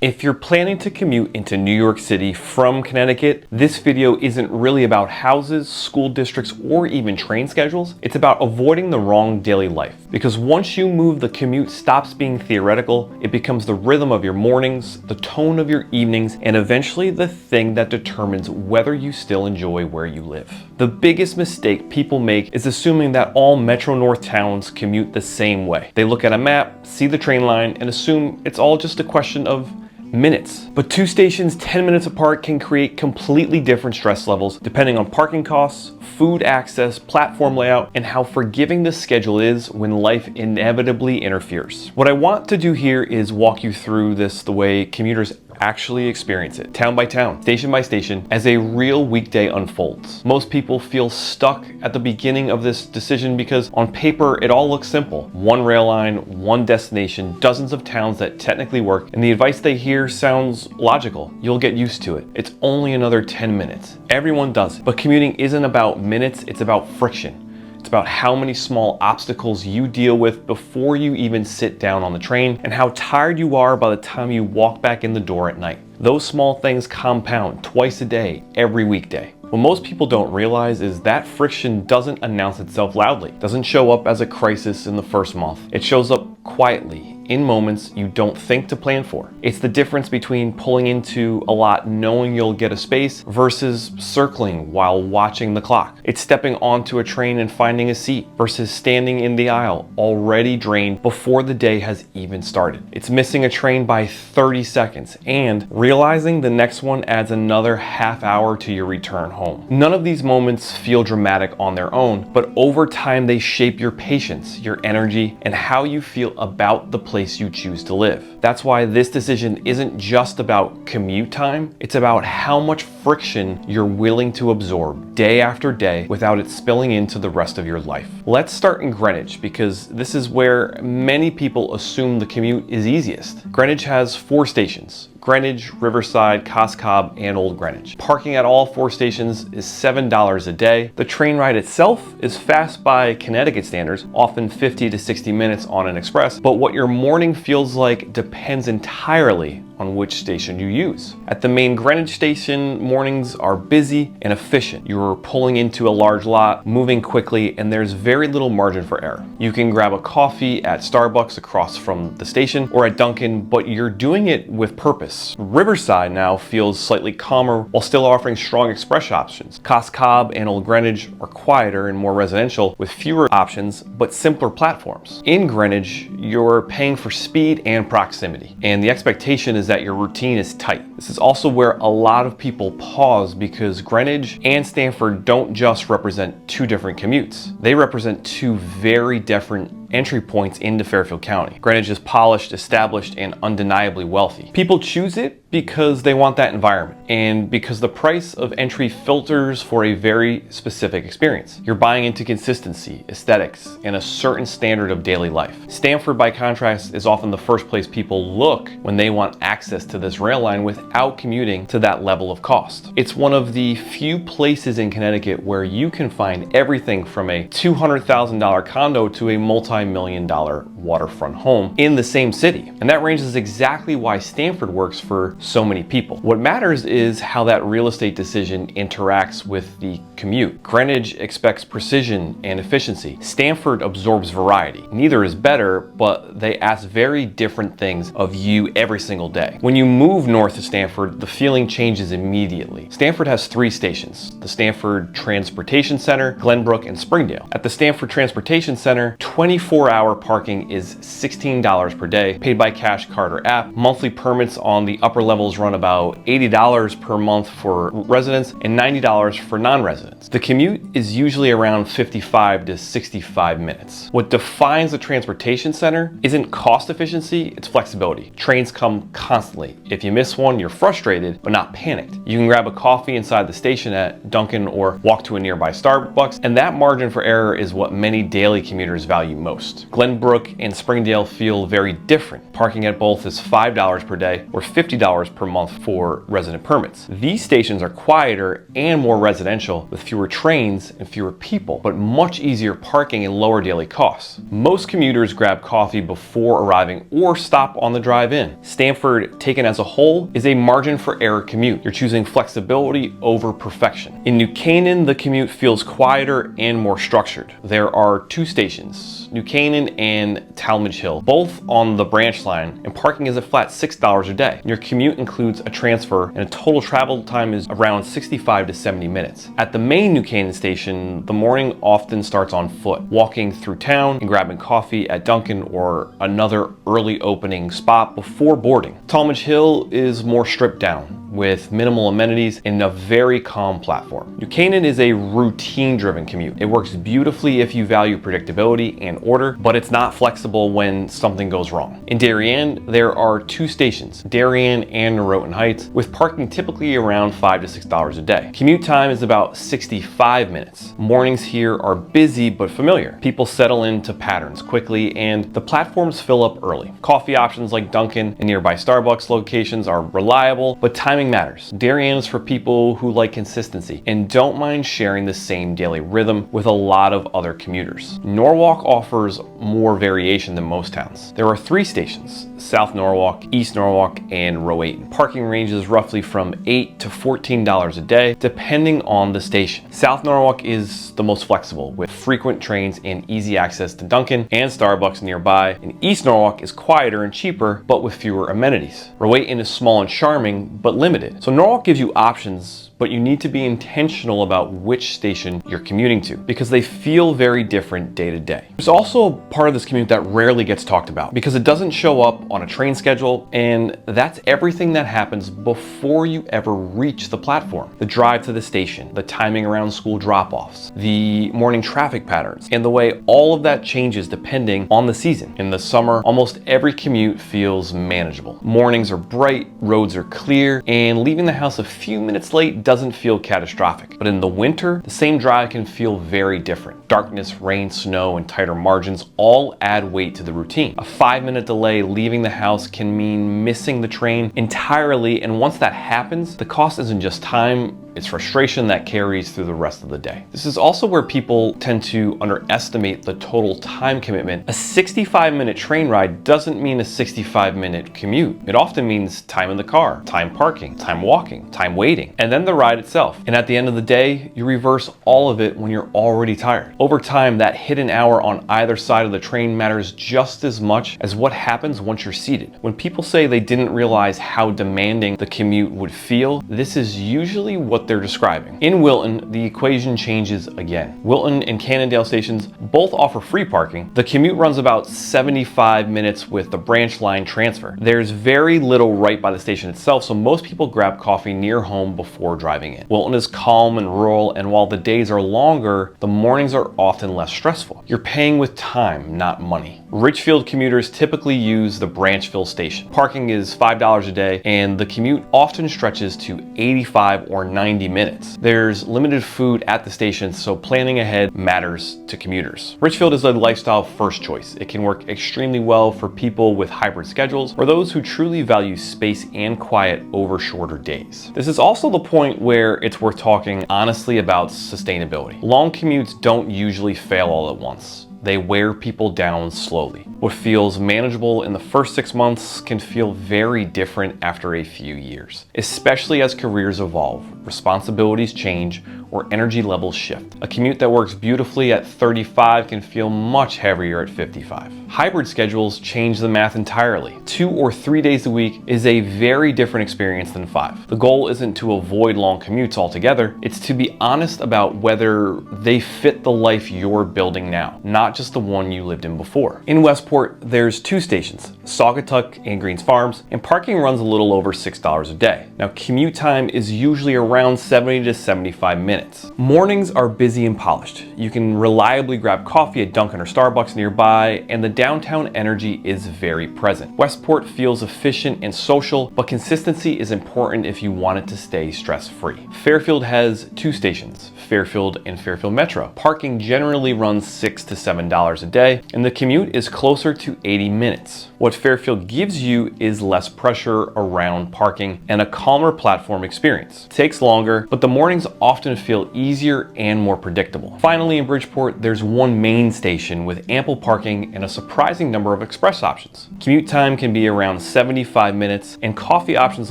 If you're planning to commute into New York City from Connecticut, this video isn't really about houses, school districts, or even train schedules. It's about avoiding the wrong daily life. Because once you move, the commute stops being theoretical, it becomes the rhythm of your mornings, the tone of your evenings, and eventually the thing that determines whether you still enjoy where you live. The biggest mistake people make is assuming that all Metro North towns commute the same way. They look at a map, see the train line, and assume it's all just a question of minutes. But two stations 10 minutes apart can create completely different stress levels depending on parking costs, food access, platform layout, and how forgiving the schedule is when life inevitably interferes. What I want to do here is walk you through this the way commuters actually experience it, town by town, station by station, as a real weekday unfolds. Most people feel stuck at the beginning of this decision because on paper it all looks simple. One rail line, one destination, dozens of towns that technically work, and the advice they hear sounds logical. You'll get used to it. It's only another 10 minutes. Everyone does it. But commuting isn't about minutes, it's about friction. It's about how many small obstacles you deal with before you even sit down on the train and how tired you are by the time you walk back in the door at night. Those small things compound twice a day, every weekday. What most people don't realize is that friction doesn't announce itself loudly, doesn't show up as a crisis in the first month. It shows up quietly, in moments you don't think to plan for. It's the difference between pulling into a lot knowing you'll get a space versus circling while watching the clock. It's stepping onto a train and finding a seat versus standing in the aisle already drained before the day has even started. It's missing a train by 30 seconds and realizing the next one adds another half hour to your return home. None of these moments feel dramatic on their own, but over time they shape your patience, your energy, and how you feel about the place you choose to live. That's why this decision isn't just about commute time, it's about how much friction you're willing to absorb day after day without it spilling into the rest of your life. Let's start in Greenwich because this is where many people assume the commute is easiest. Greenwich has 4 stations: Greenwich, Riverside, Cobb, and Old Greenwich. Parking at all 4 stations is $7 a day. The train ride itself is fast by Connecticut standards, often 50 to 60 minutes on an express, but what your morning feels like depends entirely on which station you use. At the main Greenwich station, mornings are busy and efficient. You're pulling into a large lot, moving quickly, and there's very little margin for error. You can grab a coffee at Starbucks across from the station or at Dunkin', but you're doing it with purpose. Riverside now feels slightly calmer while still offering strong express options. Cobb and Old Greenwich are quieter and more residential with fewer options but simpler platforms. In Greenwich, you're paying for speed and proximity, and the expectation is that your routine is tight. This is also where a lot of people pause because Greenwich and Stamford don't just represent 2 different commutes. They represent 2 very different entry points into Fairfield County. Greenwich is polished, established, and undeniably wealthy. People choose it because they want that environment and because the price of entry filters for a very specific experience. You're buying into consistency, aesthetics, and a certain standard of daily life. Stamford, by contrast, is often the first place people look when they want access to this rail line without commuting to that level of cost. It's one of the few places in Connecticut where you can find everything from a $200,000 condo to a multi-million-dollar waterfront home in the same city. And that range is exactly why Stamford works for so many people. What matters is how that real estate decision interacts with the commute. Greenwich expects precision and efficiency. Stamford absorbs variety. Neither is better, but they ask very different things of you every single day. When you move north to Stamford, the feeling changes immediately. Stamford has 3 stations: the Stamford Transportation Center, Glenbrook, and Springdale. At the Stamford Transportation Center, 24-hour parking is $16 per day, paid by cash card or app. Monthly permits on the upper levels run about $80 per month for residents and $90 for non-residents. The commute is usually around 55 to 65 minutes. What defines the transportation center isn't cost efficiency, it's flexibility. Trains come constantly. If you miss one, you're frustrated, but not panicked. You can grab a coffee inside the station at Dunkin' or walk to a nearby Starbucks, and that margin for error is what many daily commuters value most. most. Glenbrook and Springdale feel very different. Parking at both is $5 per day or $50 per month for resident permits. These stations are quieter and more residential, with fewer trains and fewer people, but much easier parking and lower daily costs. Most commuters grab coffee before arriving or stop on the drive in. Stamford, taken as a whole, is a margin for error commute. You're choosing flexibility over perfection. In New Canaan, the commute feels quieter and more structured. There are two stations, New Canaan and Talmadge Hill, both on the branch line, and parking is a flat $6 a day. Your commute includes a transfer, and a total travel time is around 65 to 70 minutes. At the main New Canaan station, the morning often starts on foot, walking through town and grabbing coffee at Dunkin' or another early opening spot before boarding. Talmadge Hill is more stripped down, with minimal amenities and a very calm platform. New Canaan is a routine-driven commute. It works beautifully if you value predictability and order, but it's not flexible when something goes wrong. In Darien, there are two stations, Darien and Norotan Heights, with parking typically around $5 to $6 a day. Commute time is about 65 minutes. Mornings here are busy but familiar. People settle into patterns quickly, and the platforms fill up early. Coffee options like Dunkin' and nearby Starbucks locations are reliable, but timing matters. Darien is for people who like consistency and don't mind sharing the same daily rhythm with a lot of other commuters. Norwalk offers more variation than most towns. There are three stations, South Norwalk, East Norwalk, and Rowayton. Parking ranges roughly from $8 to $14 a day, depending on the station. South Norwalk is the most flexible, with frequent trains and easy access to Dunkin' and Starbucks nearby, and East Norwalk is quieter and cheaper, but with fewer amenities. Rowayton is small and charming, but limited. So Norwalk gives you options, but you need to be intentional about which station you're commuting to, because they feel very different day to day. There's also a part of this commute that rarely gets talked about because it doesn't show up on a train schedule, and that's everything that happens before you ever reach the platform. The drive to the station, the timing around school drop-offs, the morning traffic patterns, and the way all of that changes depending on the season. In the summer, almost every commute feels manageable. Mornings are bright, roads are clear, and leaving the house a few minutes late doesn't feel catastrophic. But in the winter, the same drive can feel very different. Darkness, rain, snow, and tighter margins all add weight to the routine. A 5-minute delay leaving the house can mean missing the train entirely, and once that happens, the cost isn't just time, it's frustration that carries through the rest of the day. This is also where people tend to underestimate the total time commitment. A 65-minute train ride doesn't mean a 65-minute commute. It often means time in the car, time parking, time walking, time waiting, and then the ride itself. And at the end of the day, you reverse all of it when you're already tired. Over time, that hidden hour on either side of the train matters just as much as what happens once you're seated. When people say they didn't realize how demanding the commute would feel, this is usually what they're describing. In Wilton, the equation changes again. Wilton and Cannondale stations both offer free parking. The commute runs about 75 minutes with the branch line transfer. There's very little right by the station itself, so most people grab coffee near home before driving in. Wilton is calm and rural, and while the days are longer, the mornings are often less stressful. You're paying with time, not money. Ridgefield commuters typically use the Branchville station. Parking is $5 a day, and the commute often stretches to 85 or 90 minutes. There's limited food at the station, so planning ahead matters to commuters. Ridgefield is a lifestyle first choice. It can work extremely well for people with hybrid schedules or those who truly value space and quiet over shorter days. This is also the point where it's worth talking honestly about sustainability. Long commutes don't usually fail all at once. They wear people down slowly. What feels manageable in the first 6 months can feel very different after a few years, especially as careers evolve, responsibilities change, or energy levels shift. A commute that works beautifully at 35 can feel much heavier at 55. Hybrid schedules change the math entirely. 2 or 3 days a week is a very different experience than 5. The goal isn't to avoid long commutes altogether, it's to be honest about whether they fit the life you're building now, not just the one you lived in before. In Westport, there's 2 stations, Saugatuck and Greens Farms, and parking runs a little over $6 a day. Now, commute time is usually around 70 to 75 minutes. minutes. Mornings are busy and polished. You can reliably grab coffee at Dunkin' or Starbucks nearby, and the downtown energy is very present. Westport feels efficient and social, but consistency is important if you want it to stay stress-free. Fairfield has 2 stations, Fairfield and Fairfield Metro. Parking generally runs $6 to $7 a day, and the commute is closer to 80 minutes. What Fairfield gives you is less pressure around parking and a calmer platform experience. It takes longer, but the mornings often feel easier and more predictable. Finally, in Bridgeport, there's one main station with ample parking and a surprising number of express options. Commute time can be around 75 minutes, and coffee options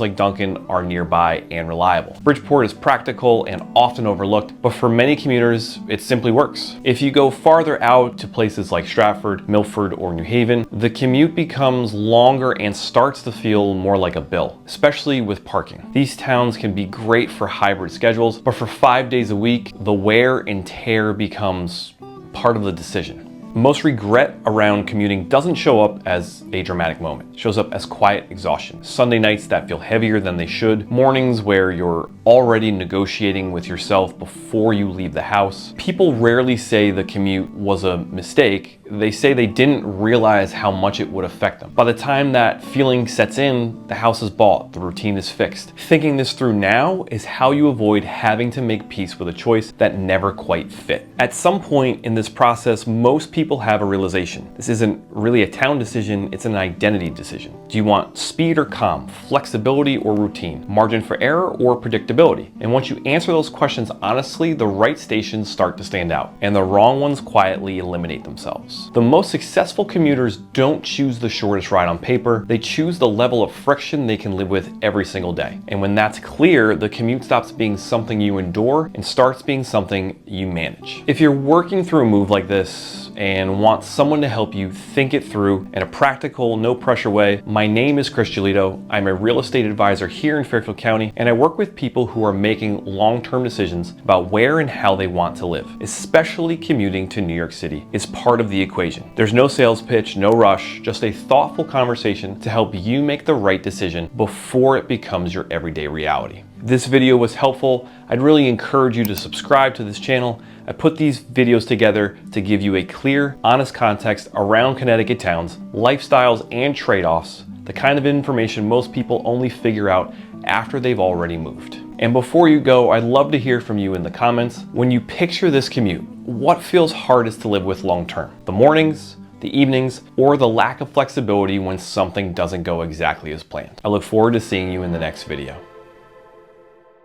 like Dunkin' are nearby and reliable. Bridgeport is practical and often overlooked, but for many commuters, it simply works. If you go farther out to places like Stratford, Milford, or New Haven, the commute becomes longer and starts to feel more like a bill, especially with parking. These towns can be great for hybrid schedules, but for 5 days a week, the wear and tear becomes part of the decision. Most regret around commuting doesn't show up as a dramatic moment. It shows up as quiet exhaustion. Sunday nights that feel heavier than they should. Mornings where you're already negotiating with yourself before you leave the house. People rarely say the commute was a mistake. They say they didn't realize how much it would affect them. By the time that feeling sets in, the house is bought, the routine is fixed. Thinking this through now is how you avoid having to make peace with a choice that never quite fit. At some point in this process, most people have a realization. This isn't really a town decision, it's an identity decision. Do you want speed or calm, flexibility or routine, margin for error or predictability? And once you answer those questions honestly, the right stations start to stand out, and the wrong ones quietly eliminate themselves. The most successful commuters don't choose the shortest ride on paper, they choose the level of friction they can live with every single day. And when that's clear, the commute stops being something you endure and starts being something you manage. If you're working through a move like this and want someone to help you think it through in a practical, no pressure way, my name is Chris Giolito. I'm a real estate advisor here in Fairfield County, and I work with people who are making long-term decisions about where and how they want to live. Especially commuting to New York City is part of the equation. There's no sales pitch, no rush, just a thoughtful conversation to help you make the right decision before it becomes your everyday reality. This video was helpful. I'd really encourage you to subscribe to this channel. I put these videos together to give you a clear, honest context around Connecticut towns, lifestyles, and trade-offs, the kind of information most people only figure out after they've already moved. And before you go, I'd love to hear from you in the comments. When you picture this commute, what feels hardest to live with long-term? The mornings, the evenings, or the lack of flexibility when something doesn't go exactly as planned? I look forward to seeing you in the next video.